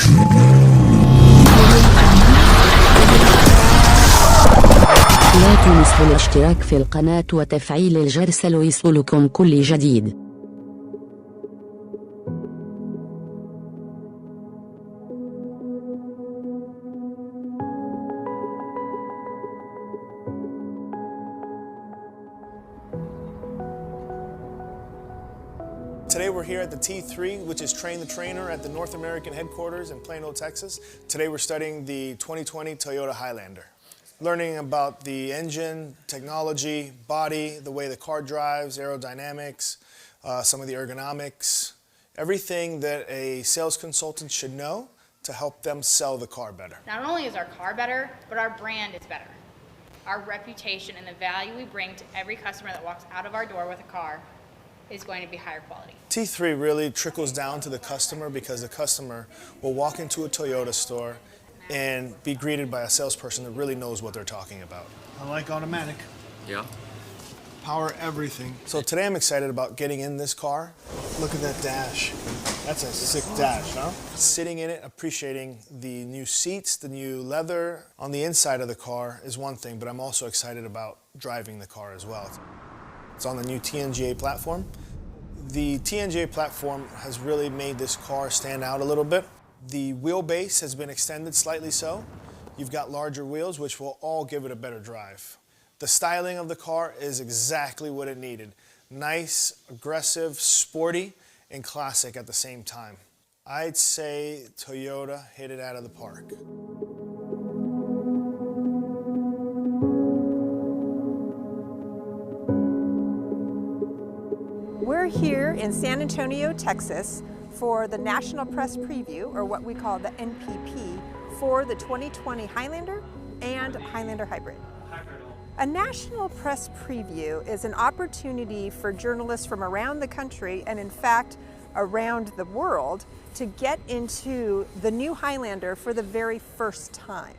لا تنسوا الاشتراك في القناة وتفعيل الجرس ليصلكم كل جديد. Today we're here at the T3, which is Train the Trainer at the North American headquarters in Plano, Texas. Today we're studying the 2020 Toyota Highlander. Learning about the engine, technology, body, the way the car drives, aerodynamics, some of the ergonomics, everything that a sales consultant should know to help them sell the car better. Not only is our car better, but our brand is better. Our reputation and the value we bring to every customer that walks out of our door with a car is going to be higher quality. T3 really trickles down to the customer because the customer will walk into a Toyota store and be greeted by a salesperson that really knows what they're talking about. I like automatic. Yeah. Power everything. So today I'm excited about getting in this car. Look at that dash. That's a sick dash, huh? Sitting in it, appreciating the new seats, the new leather on the inside of the car is one thing, but I'm also excited about driving the car as well. It's on the new TNGA platform. The TNGA platform has really made this car stand out a little bit. The wheelbase has been extended slightly so. You've got larger wheels, which will all give it a better drive. The styling of the car is exactly what it needed. Nice, aggressive, sporty, and classic at the same time. I'd say Toyota hit it out of the park. We're here in San Antonio, Texas for the National Press Preview, or what we call the NPP, for the 2020 Highlander and Highlander Hybrid. A National Press Preview is an opportunity for journalists from around the country, and in fact around the world, to get into the new Highlander for the very first time.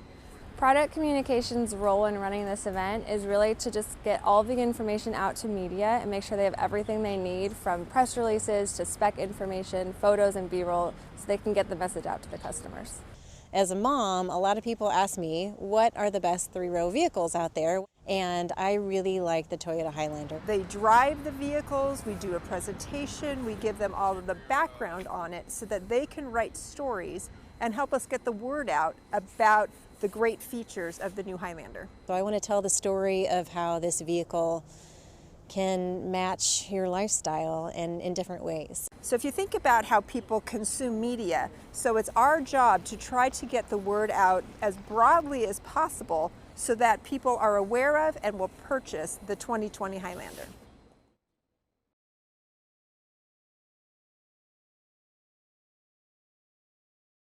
Product communications' role in running this event is really to just get all the information out to media and make sure they have everything they need, from press releases to spec information, photos and B-roll, so they can get the message out to the customers. As a mom, a lot of people ask me, what are the best three-row vehicles out there? And I really like the Toyota Highlander. They drive the vehicles, we do a presentation, we give them all of the background on it so that they can write stories and help us get the word out about the great features of the new Highlander. So I want to tell the story of how this vehicle can match your lifestyle and in different ways. So if you think about how people consume media, so it's our job to try to get the word out as broadly as possible so that people are aware of and will purchase the 2020 Highlander.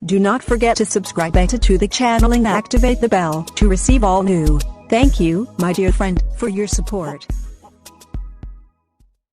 Do not forget to subscribe to the channel and activate the bell to receive all new. Thank you, my dear friend, for your support.